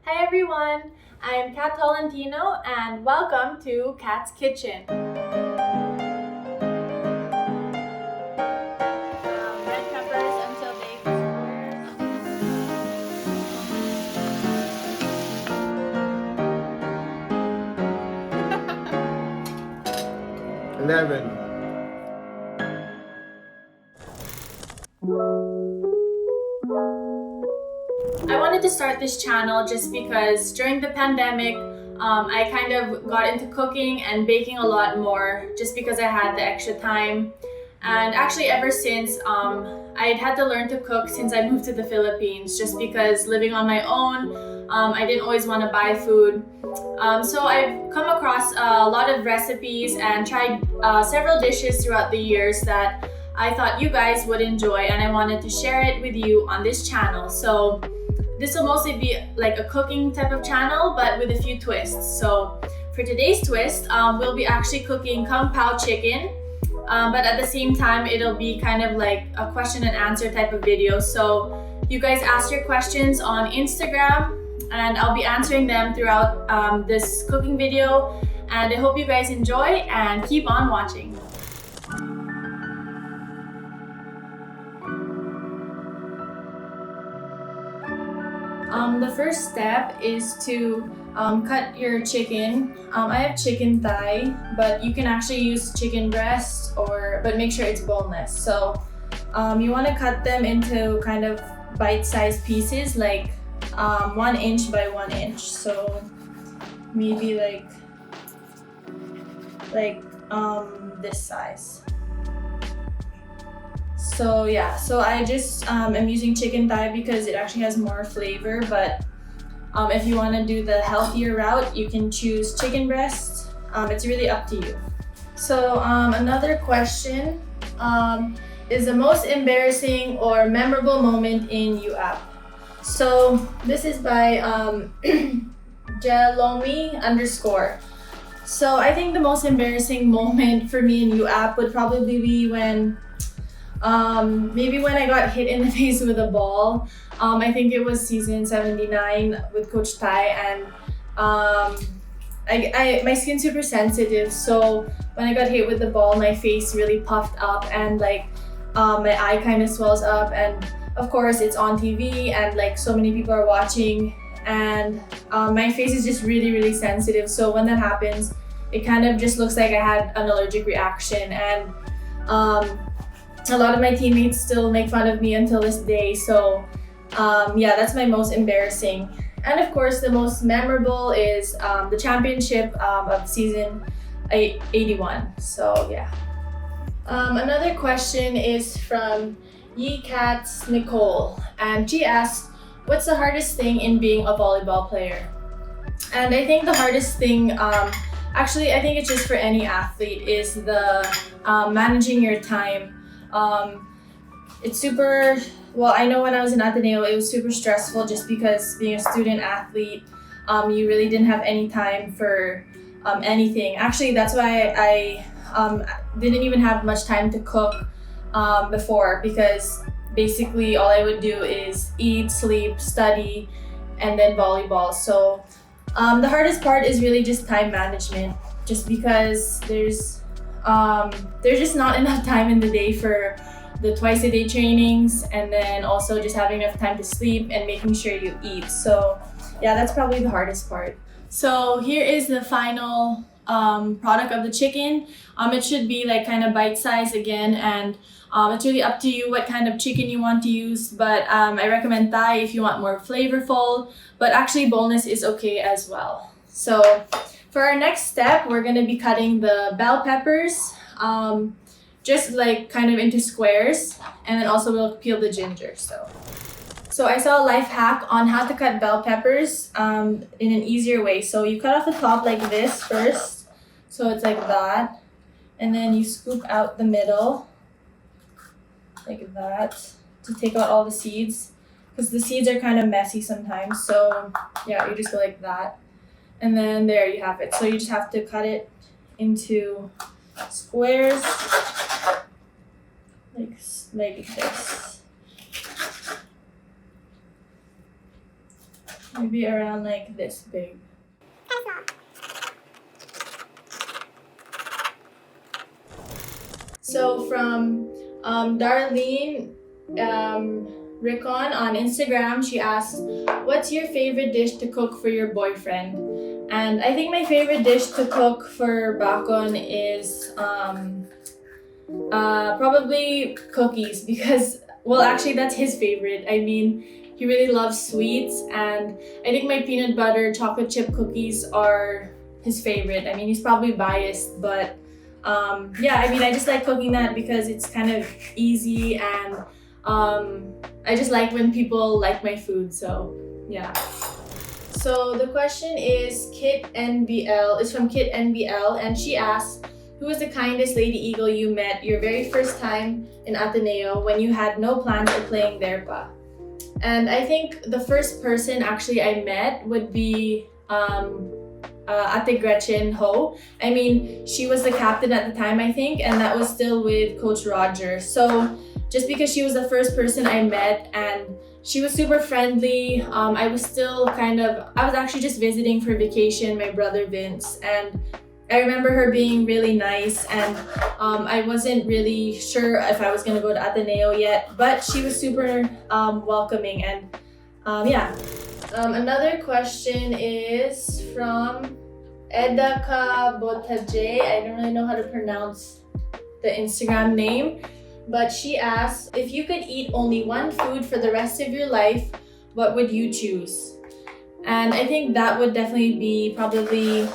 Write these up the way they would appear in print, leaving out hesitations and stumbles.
Hi everyone, I'm Kat Tolentino and welcome to Kat's Kitchen. Red peppers until they square. 11. I wanted to start this channel just because during the pandemic, I kind of got into cooking and baking a lot more just because I had the extra time. And actually ever since, I'd had to learn to cook since I moved to the Philippines just because living on my own, I didn't always want to buy food. So I've come across a lot of recipes and tried several dishes throughout the years that I thought you guys would enjoy, and I wanted to share it with you on this channel. So this will mostly be like a cooking type of channel, but with a few twists. So for today's twist, we'll be actually cooking kung pao chicken, but at the same time, it'll be kind of like a question and answer type of video. So you guys ask your questions on Instagram, and I'll be answering them throughout this cooking video. And I hope you guys enjoy and keep on watching. The first step is to cut your chicken. I have chicken thigh, but you can actually use chicken breast, but make sure it's boneless. So you want to cut them into kind of bite-sized pieces, like 1 inch by 1 inch. So maybe like this size. So yeah, so I just am using chicken thigh because it actually has more flavor, but if you want to do the healthier route, you can choose chicken breast. It's really up to you. So another question is the most embarrassing or memorable moment in UAP. So this is by Jelomi_. So I think the most embarrassing moment for me in UAP would probably be when maybe when I got hit in the face with a ball. I think it was season 79 with Coach Tai, and my skin's super sensitive, so when I got hit with the ball, my face really puffed up and my eye kind of swells up, and of course it's on TV and like so many people are watching, and my face is just really sensitive. So when that happens, it kind of just looks like I had an allergic reaction, and a lot of my teammates still make fun of me until this day. So yeah, that's my most embarrassing. And of course, the most memorable is the championship of season 81. So yeah. Another question is from Yikats Nicole, and she asks, what's the hardest thing in being a volleyball player? And I think the hardest thing, actually I think it's just for any athlete, is the managing your time. It's super, well, I know when I was in Ateneo, it was super stressful just because being a student athlete, you really didn't have any time for anything. Actually, that's why I didn't even have much time to cook before, because basically all I would do is eat, sleep, study, and then volleyball. So the hardest part is really just time management, just because there's just not enough time in the day for the twice-a-day trainings, and then also just having enough time to sleep and making sure you eat. So yeah, that's probably the hardest part. So here is the final product of the chicken. It should be like kind of bite-sized again, and it's really up to you what kind of chicken you want to use, but I recommend thigh if you want more flavorful, but actually boneless is okay as well. So for our next step, we're gonna be cutting the bell peppers, just like kind of into squares, and then also we'll peel the ginger. So I saw a life hack on how to cut bell peppers in an easier way. So you cut off the top like this first, so it's like that, and then you scoop out the middle like that to take out all the seeds, because the seeds are kind of messy sometimes. So yeah, you just go like that, and then there you have it. So you just have to cut it into squares like this. Maybe around like this big. So from Darlene Rickon on Instagram, she asked, "What's your favorite dish to cook for your boyfriend?" And I think my favorite dish to cook for Bakon is probably cookies because, well, actually, that's his favorite. I mean, he really loves sweets, and I think my peanut butter chocolate chip cookies are his favorite. I mean, he's probably biased, but yeah, I mean, I just like cooking that because it's kind of easy, and I just like when people like my food, so yeah. So the question is from Kit NBL, and she asks, "Who was the kindest Lady Eagle you met your very first time in Ateneo when you had no plans of playing there pa?" And I think the first person actually I met would be Ate Gretchen Ho. I mean, she was the captain at the time, I think, and that was still with Coach Roger. So just because she was the first person I met and she was super friendly, I was actually just visiting for vacation, my brother Vince, and I remember her being really nice, and I wasn't really sure if I was gonna go to Ateneo yet, but she was super welcoming, and yeah. Another question is from Edaka Botaje. I don't really know how to pronounce the Instagram name, but she asks, "If you could eat only one food for the rest of your life, what would you choose?" And I think that would definitely be probably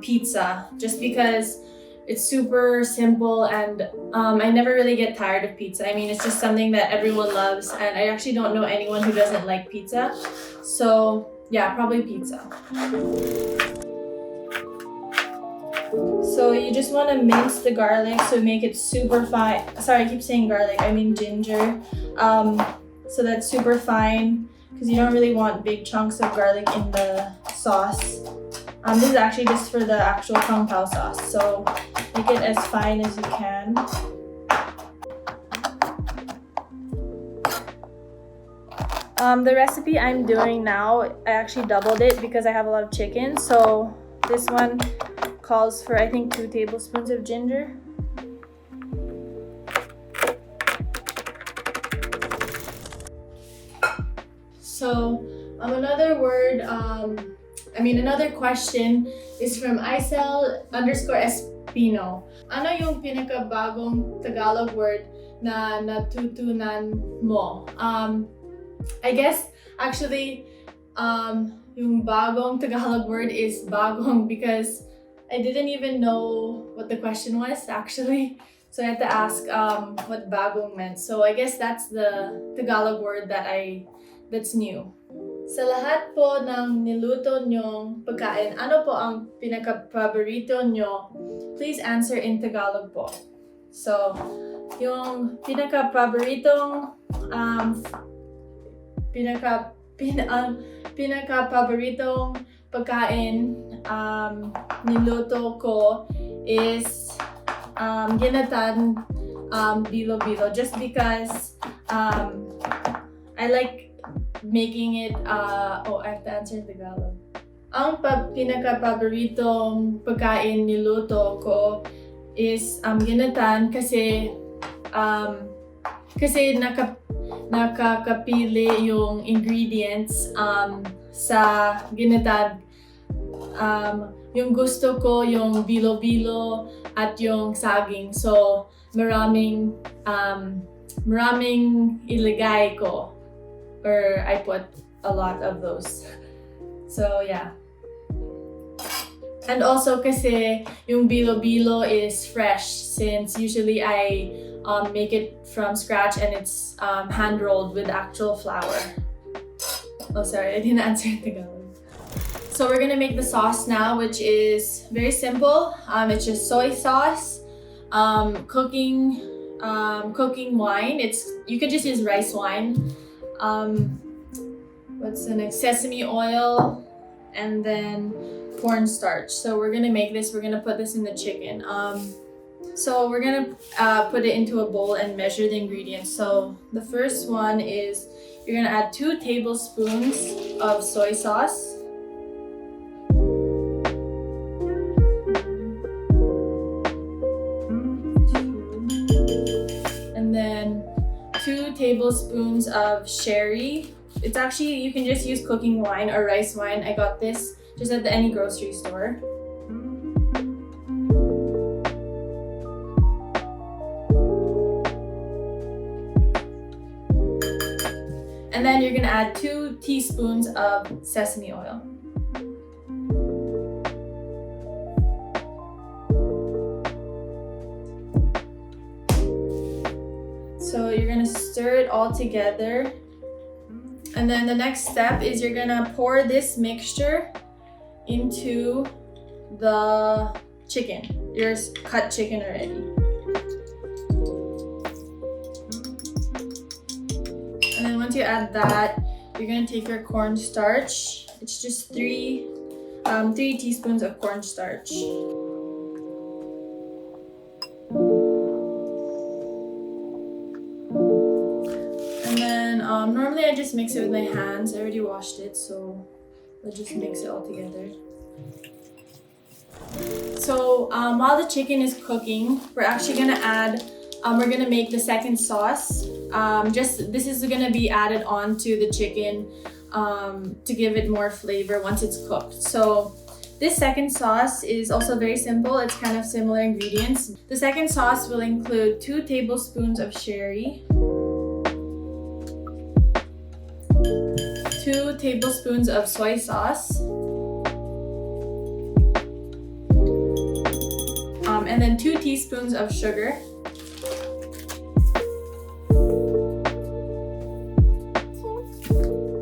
pizza, just because it's super simple, and I never really get tired of pizza. I mean, it's just something that everyone loves, and I actually don't know anyone who doesn't like pizza. So yeah, probably pizza. So you just want to mince the garlic so make it super fine. Sorry, I keep saying garlic, I mean ginger. So that's super fine because you don't really want big chunks of garlic in the sauce. This is actually just for the actual Kung Pao sauce, so make it as fine as you can. The recipe I'm doing now, I actually doubled it because I have a lot of chicken. So this one calls for, I think, 2 tablespoons of ginger. So another question is from Isel_Espino. Ano yung pinakabagong Tagalog word na natutunan mo? I guess actually yung bagong Tagalog word is bagong because I didn't even know what the question was actually. So I had to ask what bagong meant. So I guess that's the Tagalog word that's new. Sa lahat po ng niluto nyong pagkain, ano po ang pinaka-paborito nyo? Please answer in Tagalog po. So, yung pinaka-paboritong pagkain niluto ko is ginatan bilo-bilo, just because I like making it I have to answer in Tagalog. Ang pinaka-paboritong pagkain niluto ko is ginatan kasi nakakapili yung ingredients sa ginatan. Yung gusto ko yung bilo-bilo at yung saging. So maraming ilagay ko, or I put a lot of those. So yeah. And also kasi yung bilo-bilo is fresh, since usually I make it from scratch and it's hand rolled with actual flour. Oh, sorry, I didn't answer in Tagalog. So we're gonna make the sauce now, which is very simple. It's just soy sauce, cooking wine. You could just use rice wine. What's the next? Sesame oil, and then cornstarch. So we're gonna make this. We're gonna put this in the chicken. So we're gonna put it into a bowl and measure the ingredients. So the first one is you're gonna add 2 tablespoons of soy sauce. And then 2 tablespoons of sherry. It's actually, you can just use cooking wine or rice wine. I got this just at any grocery store. And then you're gonna add 2 teaspoons of sesame oil. So you're gonna stir it all together. And then the next step is you're gonna pour this mixture into the chicken, your cut chicken already. And then once you add that, you're gonna take your cornstarch. It's just 3 teaspoons of cornstarch. And then normally I just mix it with my hands. I already washed it, so I'll just mix it all together. So while the chicken is cooking, we're actually gonna add, we're gonna make the second sauce. This is gonna be added onto the chicken to give it more flavor once it's cooked. So this second sauce is also very simple. It's kind of similar ingredients. The second sauce will include 2 tablespoons of sherry, 2 tablespoons of soy sauce, and then 2 teaspoons of sugar.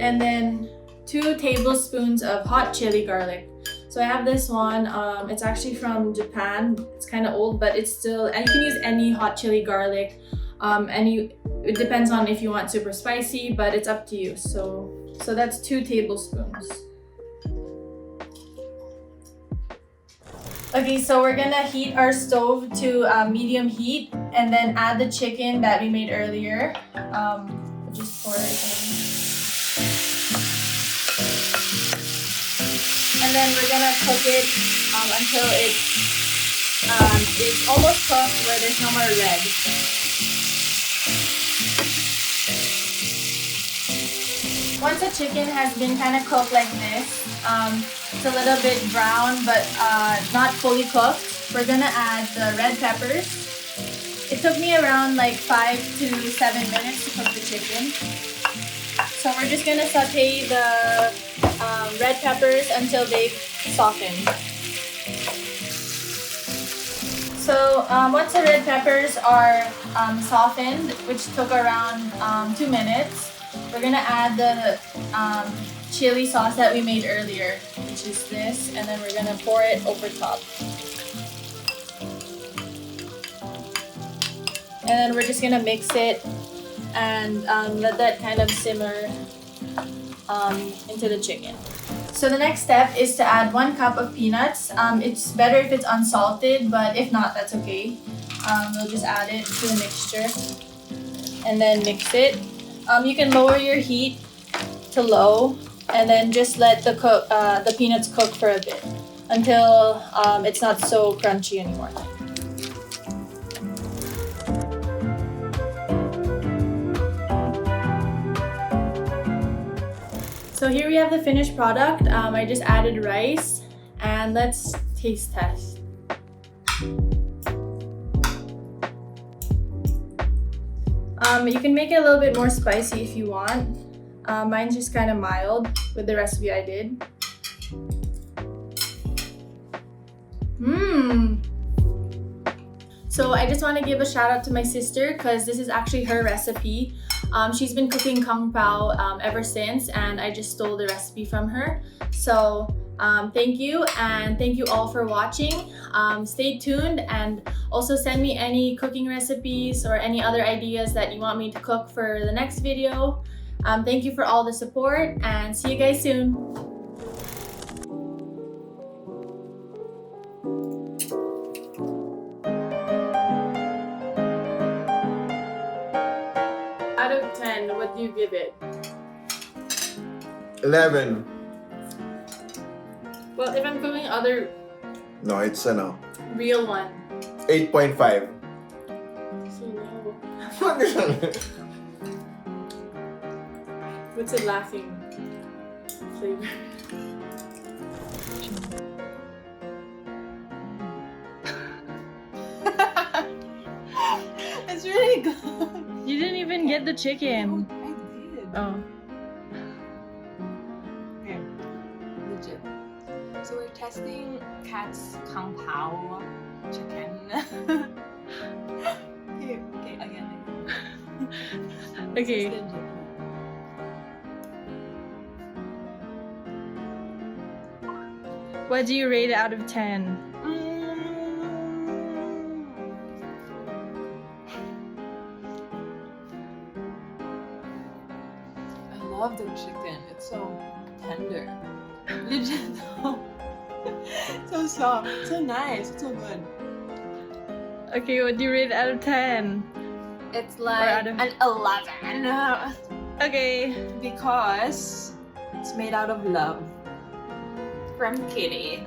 And then 2 tablespoons of hot chili garlic. So I have this one, it's actually from Japan. It's kind of old, but it's still, and you can use any hot chili garlic. It depends on if you want super spicy, but it's up to you. So that's 2 tablespoons. Okay, so we're gonna heat our stove to medium heat and then add the chicken that we made earlier. Just pour it in. And then we're gonna cook it until it's almost cooked where there's no more red. Once the chicken has been kind of cooked like this, it's a little bit brown but not fully cooked, we're gonna add the red peppers. It took me around like 5 to 7 minutes to cook the chicken. So we're just gonna saute the red peppers until they soften. So once the red peppers are softened, which took around 2 minutes, we're gonna add the chili sauce that we made earlier, which is this, and then we're gonna pour it over top. And then we're just gonna mix it and let that kind of simmer into the chicken. So the next step is to add 1 cup of peanuts. It's better if it's unsalted, but if not, that's okay. We'll just add it to the mixture and then mix it. You can lower your heat to low and then just let the peanuts cook for a bit until it's not so crunchy anymore. So here we have the finished product. I just added rice, and let's taste test. You can make it a little bit more spicy if you want. Mine's just kind of mild with the recipe I did. So I just want to give a shout out to my sister because this is actually her recipe. She's been cooking Kung Pao ever since, and I just stole the recipe from her. So thank you, and thank you all for watching. Stay tuned, and also send me any cooking recipes or any other ideas that you want me to cook for the next video. Thank you for all the support, and see you guys soon. Out of 10, what do you give it? 11. Well, if I'm going other No, it's real one. 8.5. So low. What is that? What's a laughing flavor? It's really good. You didn't even get the chicken. I did. Oh. Okay. Legit. So we're testing Kat's Kung Pao chicken. okay, again. Okay. It's legit. What do you rate it out of 10? I love the chicken. It's so tender. Legit though. So soft. So nice. It's so good. Okay, what do you rate it out of 10? It's out like of- an 11. Okay. Because it's made out of love. From Kitty.